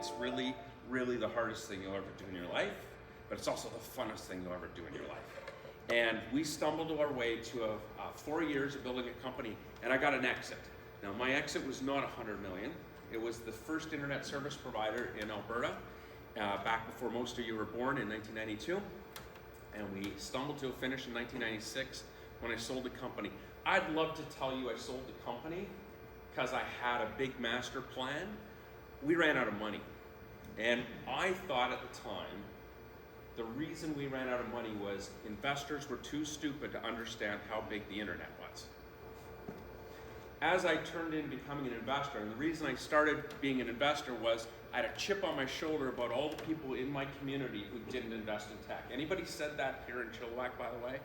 It's really, really the hardest thing you'll ever do in your life, but it's also the funnest thing you'll ever do in your life. And we stumbled our way to 4 years of building a company, and I got an exit. Now, my exit was not 100 million. It was the first internet service provider in Alberta, back before most of you were born in 1992. And we stumbled to a finish in 1996 when I sold the company. I'd love to tell you I sold the company because I had a big master plan. We ran out of money. And I thought at the time, the reason we ran out of money was investors were too stupid to understand how big the internet was. As I turned in becoming an investor, and the reason I started being an investor was I had a chip on my shoulder about all the people in my community who didn't invest in tech. Anybody said that here in Chilliwack, by the way?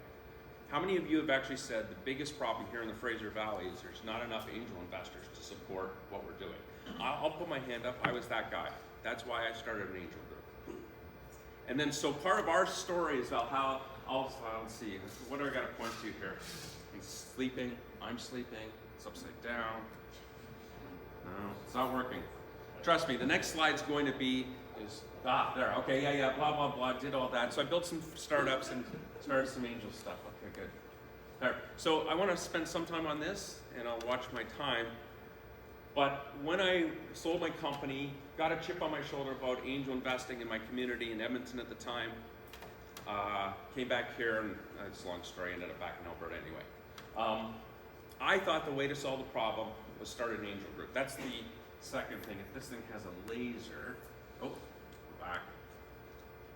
How many of you have actually said the biggest problem here in the Fraser Valley is there's not enough angel investors to support what we're doing? I'll put my hand up, I was that guy. That's why I started an angel group. And then, so part of our story is Valhalla. Let's see, what do I got to point to here? He's sleeping, I'm sleeping, it's upside down. No, it's not working. Trust me, the next slide's going to be, there, okay, yeah, blah, blah, blah, did all that. So I built some startups and started some angel stuff. Okay, good. There. So I want to spend some time on this, and I'll watch my time. But when I sold my company, got a chip on my shoulder about angel investing in my community in Edmonton at the time, came back here, and it's a long story, ended up back in Alberta anyway. I thought the way to solve the problem was start an angel group. That's the second thing. If this thing has a laser, back,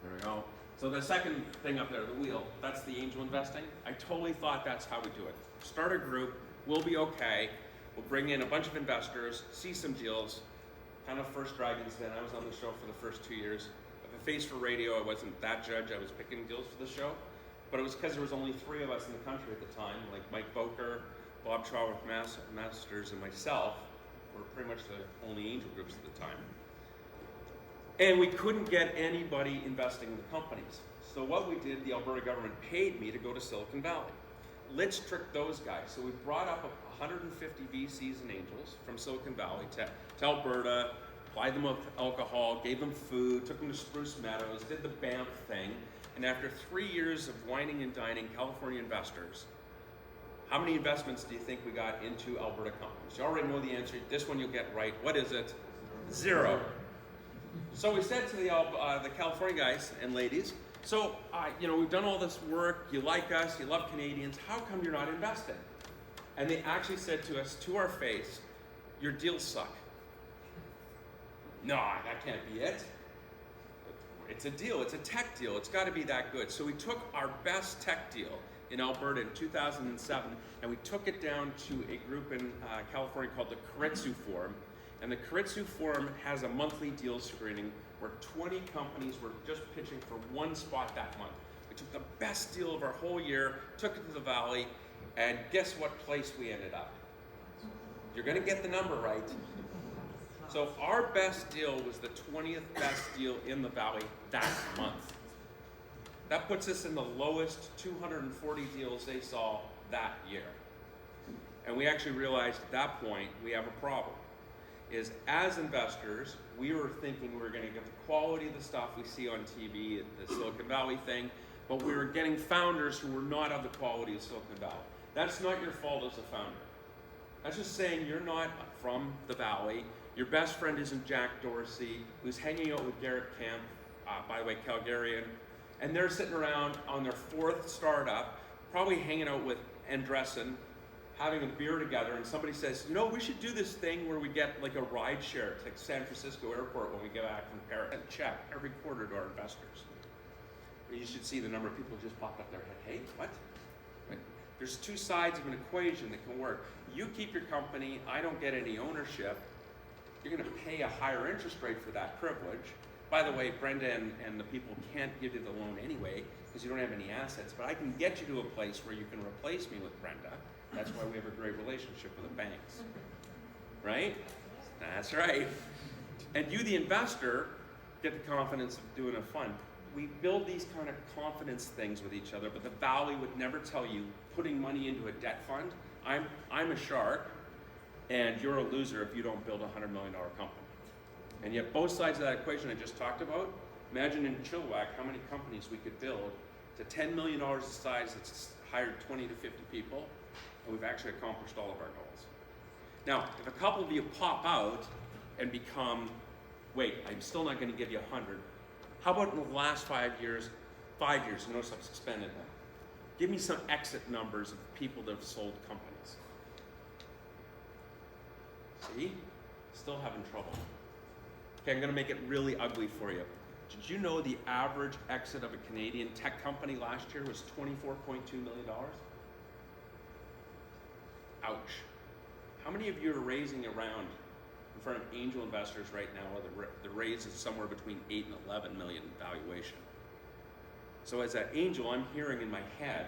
there we go. So the second thing up there, the wheel, that's the angel investing. I totally thought that's how we do it. Start a group, we'll be okay. We'll bring in a bunch of investors, see some deals, kind of first Dragon's Den. I was on the show for the first 2 years. If I faced for radio, I wasn't that judge. I was picking deals for the show. But it was because there was only 3 of us in the country at the time, like Mike Boker, Bob Trawick Masters, and myself were pretty much the only angel groups at the time. And we couldn't get anybody investing in the companies. So what we did, the Alberta government paid me to go to Silicon Valley. Let's trick those guys. So we brought up 150 VCs and angels from Silicon Valley to Alberta, applied them with alcohol, gave them food, took them to Spruce Meadows, did the Banff thing. And after 3 years of whining and dining California investors, how many investments do you think we got into Alberta companies? You already know the answer. This one you'll get right. What is it? 0. So we said to the California guys and ladies, so we've done all this work, you like us, you love Canadians, how come you're not investing? And they actually said to us, to our face, your deals suck. No, that can't be it. It's a deal, it's a tech deal, it's got to be that good. So we took our best tech deal in Alberta in 2007, and we took it down to a group in California called the Keiretsu Forum. And the Keiretsu Forum has a monthly deal screening where 20 companies were just pitching for one spot that month. We took the best deal of our whole year, took it to the Valley, and guess what place we ended up? You're gonna get the number right. So our best deal was the 20th best deal in the Valley that month. That puts us in the lowest 240 deals they saw that year. And we actually realized at that point we have a problem. Is as investors, we were thinking we were going to get the quality of the stuff we see on TV at the Silicon Valley thing, but we were getting founders who were not of the quality of Silicon Valley. That's not your fault as a founder. That's just saying you're not from the Valley. Your best friend isn't Jack Dorsey, who's hanging out with Garrett Camp, by the way, Calgarian, and they're sitting around on their 4th startup, probably hanging out with Andressen, having a beer together, and somebody says, we should do this thing where we get like a ride share to San Francisco airport when we get back from Paris and check every quarter to our investors. You should see the number of people who just popped up their head. Hey, what? Right? There's 2 sides of an equation that can work. You keep your company, I don't get any ownership. You're gonna pay a higher interest rate for that privilege. By the way, Brenda and the people can't give you the loan anyway because you don't have any assets, but I can get you to a place where you can replace me with Brenda. That's why we have a great relationship with the banks, right? That's right. And you, the investor, get the confidence of doing a fund. We build these kind of confidence things with each other, but the Valley would never tell you putting money into a debt fund. I'm a shark, and you're a loser if you don't build a $100 million company. And yet both sides of that equation I just talked about, imagine in Chilliwack how many companies we could build to $10 million of size that's hired 20 to 50 people, and we've actually accomplished all of our goals. Now, if a couple of you pop out and become, wait, I'm still not going to give you 100. How about in the last 5 years, notice I've suspended them. Give me some exit numbers of people that have sold companies. See? Still having trouble. Okay, I'm going to make it really ugly for you. Did you know the average exit of a Canadian tech company last year was $24.2 million? Ouch. How many of you are raising around in front of angel investors right now where the raise is somewhere between 8 and 11 million valuation? So as an angel, I'm hearing in my head,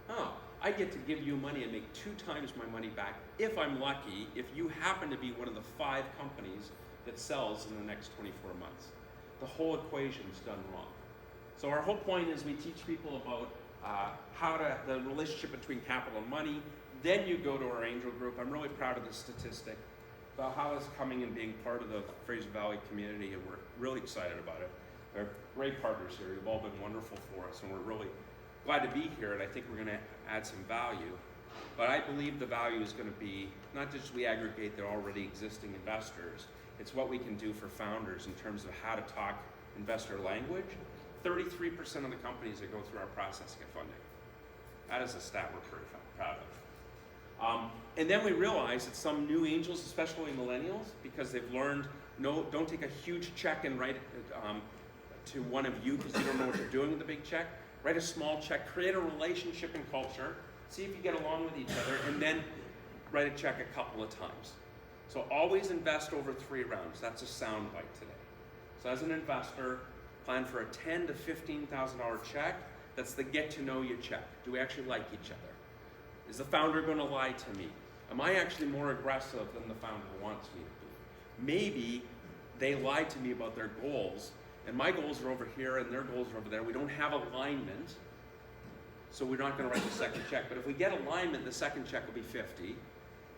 oh, I get to give you money and make 2 times my money back if I'm lucky, if you happen to be one of the 5 companies that sells in the next 24 months. The whole equation's done wrong. So our whole point is we teach people about the relationship between capital and money. Then you go to our angel group. I'm really proud of this statistic. Valhalla's coming and being part of the Fraser Valley community, and we're really excited about it. They're great partners here. You've all been wonderful for us, and we're really glad to be here, and I think we're going to add some value. But I believe the value is going to be not just we aggregate their already existing investors, it's what we can do for founders in terms of how to talk investor language. 33% of the companies that go through our process get funding. That is a stat we're pretty proud of. And then we realize that some new angels, especially millennials, because they've learned, no, don't take a huge check and write it to one of you because you don't know what you're doing with the big check. Write a small check, create a relationship and culture, see if you get along with each other, and then write a check a couple of times. So always invest over 3 rounds. That's a sound bite today. So as an investor, plan for a $10,000 to $15,000 check. That's the get to know you check. Do we actually like each other? Is the founder going to lie to me? Am I actually more aggressive than the founder wants me to be? Maybe they lied to me about their goals, and my goals are over here and their goals are over there. We don't have alignment, so we're not going to write the second check. But if we get alignment, the second check will be 50,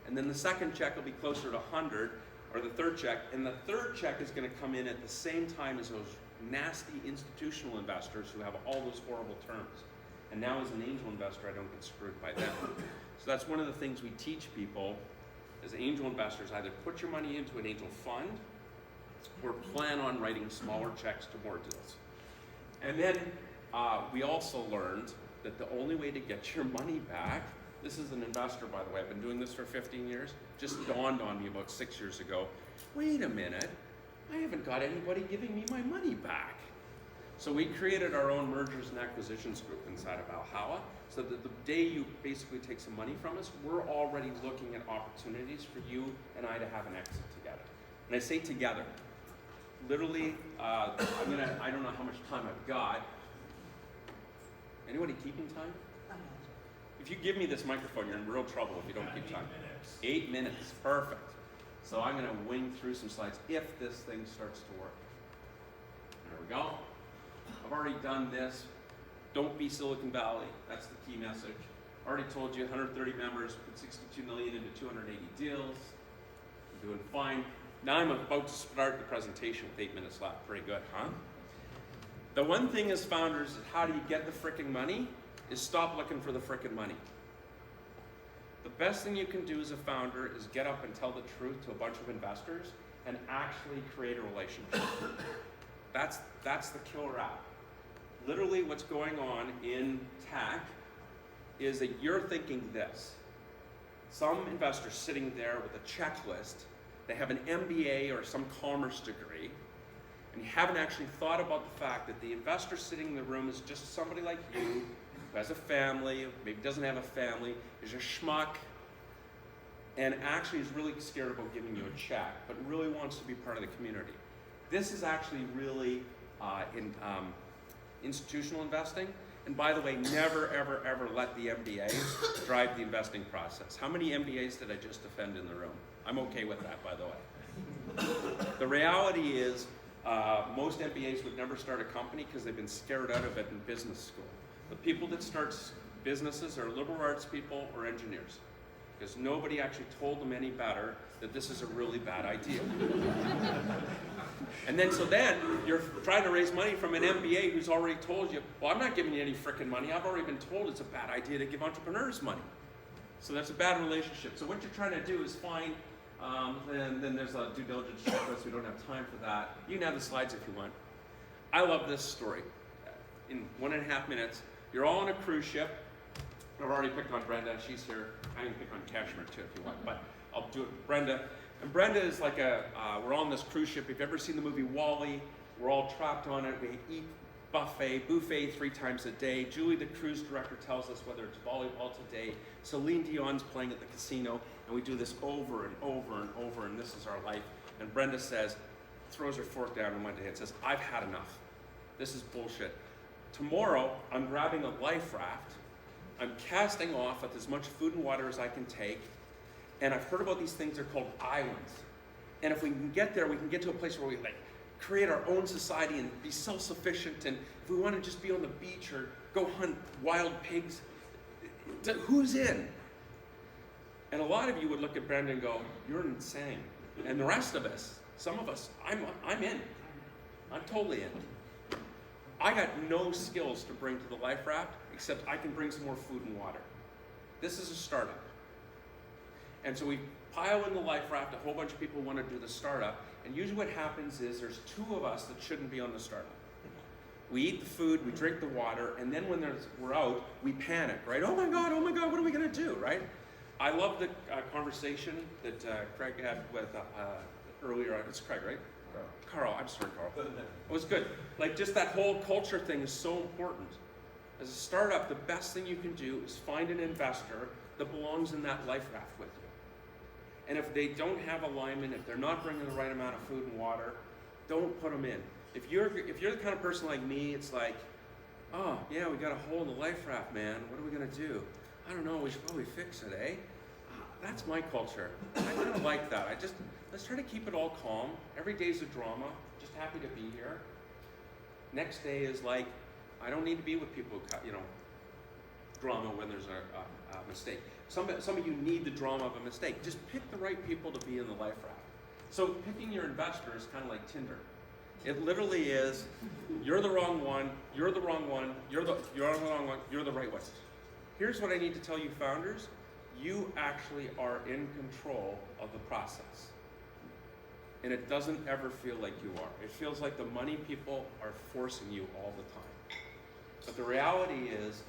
and then the second check will be closer to 100, or the third check, and the third check is going to come in at the same time as those nasty institutional investors who have all those horrible terms. And now as an angel investor, I don't get screwed by them. So that's one of the things we teach people as angel investors: either put your money into an angel fund or plan on writing smaller checks to more deals. And then we also learned that the only way to get your money back, this is an investor, by the way, I've been doing this for 15 years, just dawned on me about 6 years ago, wait a minute, I haven't got anybody giving me my money back. So we created our own mergers and acquisitions group inside of Valhalla, so that the day you basically take some money from us, we're already looking at opportunities for you and I to have an exit together. And I say together. Literally, I don't know how much time I've got. Anybody keeping time? If you give me this microphone, you're in real trouble if you don't keep time. 8 minutes, perfect. So I'm going to wing through some slides if this thing starts to work. There we go. I've already done this. Don't be Silicon Valley. That's the key message. Already told you 130 members, put 62 million into 280 deals. I'm doing fine. Now I'm about to start the presentation with 8 minutes left. Pretty good, huh? The one thing as founders is how do you get the frickin' money? Is stop looking for the frickin' money. The best thing you can do as a founder is get up and tell the truth to a bunch of investors and actually create a relationship. That's the killer app. Literally what's going on in tech is that you're thinking this. Some investor's sitting there with a checklist. They have an MBA or some commerce degree, and you haven't actually thought about the fact that the investor sitting in the room is just somebody like you, who has a family, maybe doesn't have a family, is a schmuck, and actually is really scared about giving you a check, but really wants to be part of the community. This is actually really institutional investing. And by the way, never, ever, ever let the MBAs drive the investing process. How many MBAs did I just offend in the room? I'm okay with that, by the way. The reality is, most MBAs would never start a company because they've been scared out of it in business school. The people that start businesses are liberal arts people or engineers, because nobody actually told them any better that this is a really bad idea. And then you're trying to raise money from an MBA who's already told you, well, I'm not giving you any frickin' money. I've already been told it's a bad idea to give entrepreneurs money. So that's a bad relationship. So what you're trying to do is find, then there's a due diligence checklist. We don't have time for that. You can have the slides if you want. I love this story. In 1.5 minutes, you're all on a cruise ship. I've already picked on Brenda. She's here. I can pick on Kashmir too if you want, but I'll do it. Brenda. And Brenda is like we're on this cruise ship. If you've ever seen the movie WALL-E, we're all trapped on it. We eat buffet 3 times a day. Julie, the cruise director, tells us whether it's volleyball today. Celine Dion's playing at the casino, and we do this over and over and over, and this is our life. And Brenda throws her fork down in one day and says, I've had enough. This is bullshit. Tomorrow, I'm grabbing a life raft. I'm casting off with as much food and water as I can take. And I've heard about these things, they're called islands. And if we can get there, we can get to a place where we create our own society and be self-sufficient. And if we want to just be on the beach or go hunt wild pigs, who's in? And a lot of you would look at Brenda and go, you're insane. And the rest of us, some of us, I'm in. I'm totally in. I got no skills to bring to the life raft, except I can bring some more food and water. This is a startup. And so we pile in the life raft, a whole bunch of people want to do the startup, and usually what happens is there's 2 of us that shouldn't be on the startup. We eat the food, we drink the water, and then when we're out, we panic, right? Oh my God, what are we going to do, right? I love the conversation that Craig had with earlier. It's Craig, right? Carl, I'm sorry, Carl. It was good. Like, just that whole culture thing is so important. As a startup, the best thing you can do is find an investor that belongs in that life raft with you. And if they don't have alignment, if they're not bringing the right amount of food and water, don't put them in. If you're the kind of person like me, it's like, oh, yeah, we got a hole in the life raft, man. What are we going to do? I don't know. We should probably fix it, eh? That's my culture. I kind of like that. Let's try to keep it all calm. Every day's a drama. Just happy to be here. Next day is like, I don't need to be with people who, drama when there's a mistake. Some of you need the drama of a mistake. Just pick the right people to be in the life raft. So picking your investor is kind of like Tinder. It literally is, you're the wrong one, you're the wrong one, you're the wrong one, you're the right one. Here's what I need to tell you founders. You actually are in control of the process. And it doesn't ever feel like you are. It feels like the money people are forcing you all the time. But the reality is,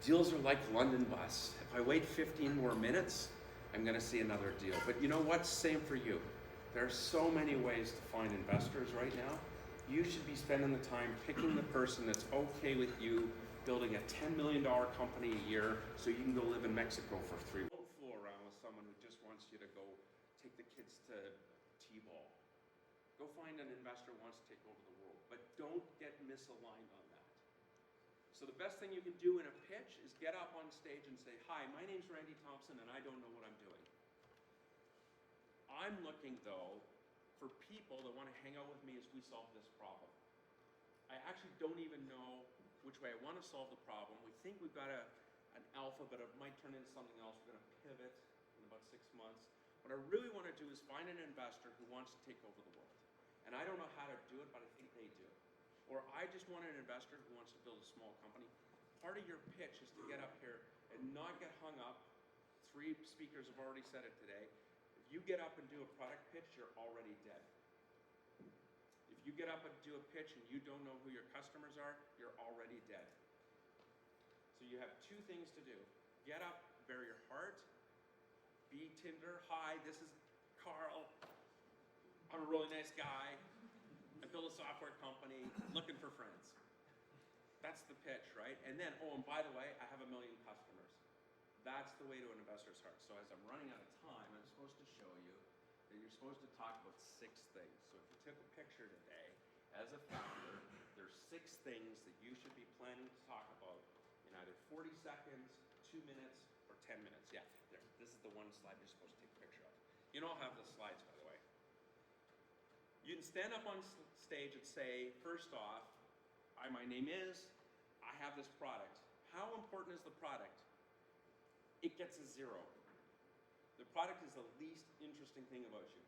deals are like London bus. If I wait 15 more minutes, I'm gonna see another deal. But you know what? Same for you. There are so many ways to find investors right now. You should be spending the time picking the person that's okay with you building a $10 million company a year so you can go live in Mexico for 3 weeks. Don't fool around with someone who just wants you to go take the kids to T-ball. Go find an investor who wants to take over the world, but don't get misaligned on that. So the best thing you can do in a pitch is get up on stage and say, hi, my name's Randy Thompson and I don't know what I'm doing. I'm looking, though, for people that want to hang out with me as we solve this problem. I actually don't even know which way I want to solve the problem. We think we've got an alpha, but it might turn into something else. We're going to pivot in about 6 months. What I really want to do is find an investor who wants to take over the world. And I don't know how to do it, but I think they do. Or I just want an investor who wants to build a small company. Part of your pitch is to get up here and not get hung up. 3 speakers have already said it today. If you get up and do a product pitch, you're already dead. If you get up and do a pitch and you don't know who your customers are, you're already dead. So you have 2 things to do. Get up, bare your heart, be Tinder. Hi, this is Carl. I'm a really nice guy. I build a software company, looking for friends. That's the pitch, right? And then, oh, and by the way, I have 1 million customers. That's the way to an investor's heart. So as I'm running out of time, I'm supposed to show you that you're supposed to talk about 6 things. So if you took a picture today, as a founder, there's 6 things that you should be planning to talk about in either 40 seconds, 2 minutes, or 10 minutes. Yeah, there. This is the one slide you're supposed to take a picture of. You don't have the slides, by the way. You can stand up on stage and say, first off, my name is, I have this product. How important is the product? It gets a 0. The product is the least interesting thing about you.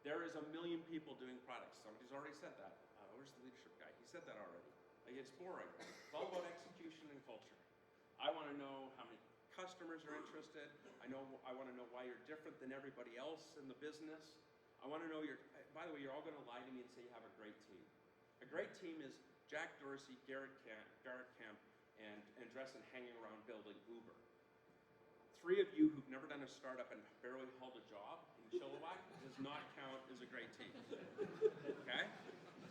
There is a million people doing products. Somebody's already said that. Where's the leadership guy? He said that already. Like, it's boring. It's all about execution and culture. I want to know how many customers are interested. I want to know why you're different than everybody else in the business. I want to know by the way, you're all going to lie to me and say you have a great team. A great team is Jack Dorsey, Garrett Camp, and Dressen hanging around building Uber. 3 of you who've never done a startup and barely held a job in Chilliwack does not count as a great team. Okay?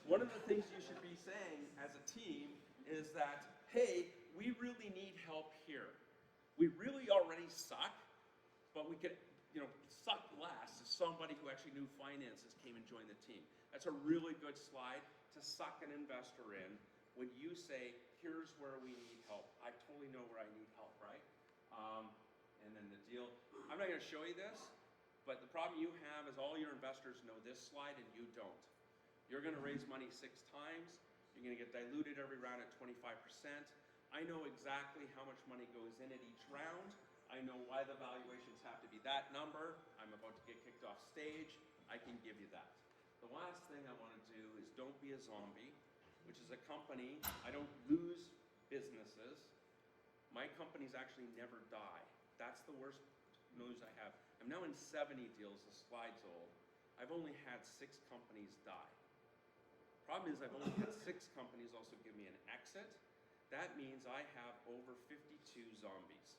One of the things you should be saying as a team is that, hey, we really need help here. We really already suck, but we could, suck less if somebody who actually knew finances came and joined the team. That's a really good slide to suck an investor in when you say, here's where we need help. I totally know where I need help, right? And then the deal, I'm not going to show you this, but the problem you have is all your investors know this slide and you don't. You're going to raise money 6 times. You're going to get diluted every round at 25%. I know exactly how much money goes in at each round. I know why the valuations have to be that number. I'm about to get kicked off stage. I can give you that. The last thing I want to do is don't be a zombie, which is a company. I don't lose businesses. My companies actually never die. That's the worst news I have. I'm now in 70 deals, the slide's old. I've only had 6 companies die. Problem is I've only had 6 companies also give me an exit. That means I have over 52 zombies.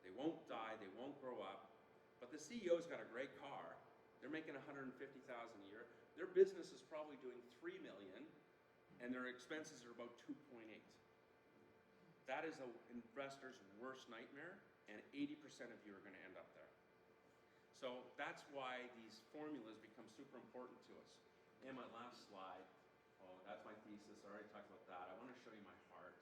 They won't die, they won't grow up, but the CEO's got a great car. They're making $150,000 a year. Their business is probably doing $3 million, and their expenses are about 2.8. That is an investor's worst nightmare, and 80% of you are going to end up there. So that's why these formulas become super important to us. And my last slide, that's my thesis. I already talked about that. I want to show you my heart.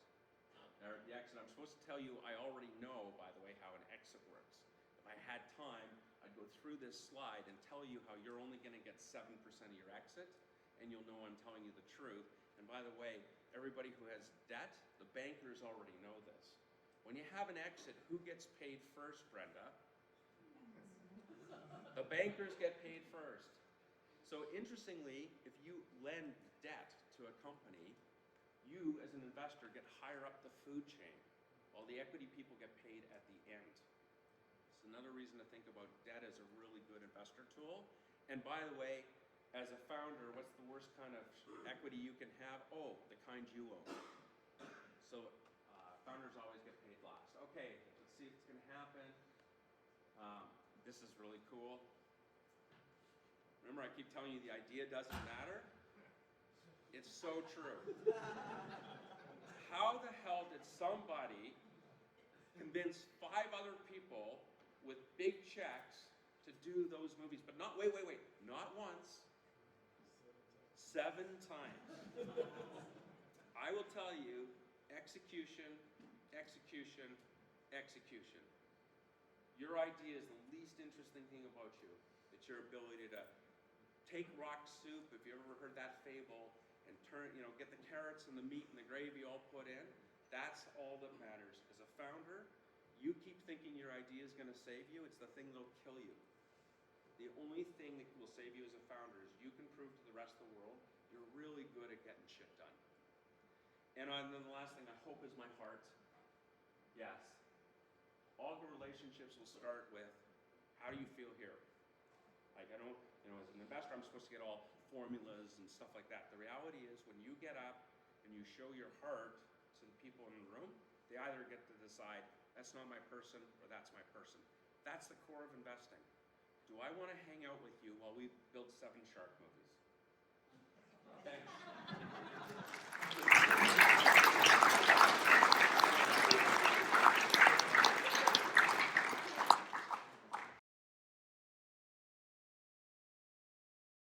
The exit, I'm supposed to tell you, I already know, by the way, how an exit works. If I had time, I'd go through this slide and tell you how you're only going to get 7% of your exit, and you'll know I'm telling you the truth. And by the way, everybody who has debt, the bankers already know this. When you have an exit, who gets paid first, Brenda? The bankers get paid first. So interestingly, if you lend debt to a company, you as an investor get higher up the food chain, while the equity people get paid at the end. It's another reason to think about debt as a really good investor tool. And by the way, as a founder, what's the worst kind of equity you can have? Oh, the kind you own. So founders always get paid last. Okay, let's see if it's going to happen. This is really cool. Remember, I keep telling you the idea doesn't matter? It's so true. How the hell did somebody convince 5 other people with big checks to do those movies? But not, wait, not once, 7 times. I will tell you, execution, execution, execution. Your idea is the least interesting thing about you. It's your ability to take rock soup, if you ever heard that fable, and get the carrots and the meat and the gravy all put in. That's all that matters. As a founder, you keep thinking your idea is going to save you. It's the thing that'll kill you. The only thing that will save you as a founder is you can prove to the rest of the world you're really good at getting shit done. And then the last thing I hope is my heart. Yes. All the relationships will start with, how do you feel here? Like, I don't, as an investor, I'm supposed to get all formulas and stuff like that. The reality is, when you get up and you show your heart to the people in the room, they either get to decide, that's not my person, or that's my person. That's the core of investing. Do I want to hang out with you while we build 7 shark movies? Thanks.